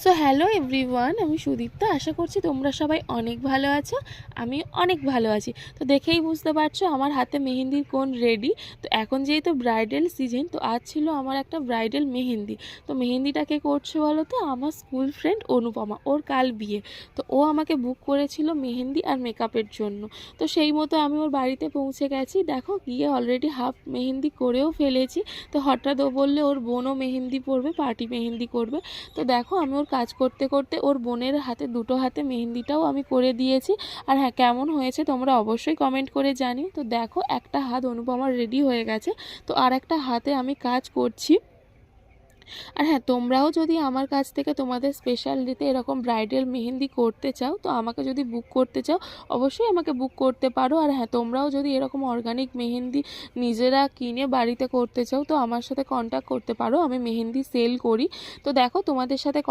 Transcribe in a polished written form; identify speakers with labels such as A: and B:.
A: So hello everyone, আমি সুদীপ্তা। আশা করছি তোমরা সবাই অনেক ভালো আছো। আমি অনেক ভালো আছি। তো দেখেই বুঝতে পারছো আমার হাতে মেহেন্দির কোণ রেডি। তো এখন যেহেতু ব্রাইডাল সিজন, তো আজ ছিল আমার একটা ব্রাইডাল মেহেন্দি। তো মেহেন্দিটা কে করছে বলো তো? আমার স্কুল ফ্রেন্ড অনুপমা, ওর কাল বিয়ে। তো ও আমাকে বুক করেছিল মেহেন্দি আর মেকআপের জন্য। তো সেই মতো আমি ওর বাড়িতে পৌঁছে গেছি। দেখো গিয়ে অলরেডি হাফ মেহেন্দি করেও ফেলেছি। তো হঠাৎ ও বললে ওর বোনও মেহেন্দি পরবে, পার্টি মেহেন্দি করবে। তো দেখো আমি ওর কাজ করতে করতে ওর বোনের হাতে দুটো হাতে মেহেন্দিটাও আমি করে দিয়েছি। আর হ্যাঁ, কেমন হয়েছে তোমরা অবশ্যই কমেন্ট করে জানিও। তো দেখো একটা হাত অনুপমার রেডি হয়ে গেছে, তো আর একটা হাতে আমি কাজ করছি। আর হ্যাঁ, তোমরাও যদি আমার কাছ থেকে তোমাদের স্পেশাল ডেতে এরকম ব্রাইডাল মেহেন্দি করতে চাও, তো আমাকে যদি বুক করতে চাও অবশ্যই আমাকে বুক করতে পারো। আর হ্যাঁ, তোমরাও যদি এরকম অর্গানিক মেহেন্দি নিজেরা কিনে বাড়িতে করতে চাও, তো আমার সাথে কন্ট্যাক্ট করতে পারো। আমি মেহেন্দি সেল করি। তো দেখো তোমাদের সাথে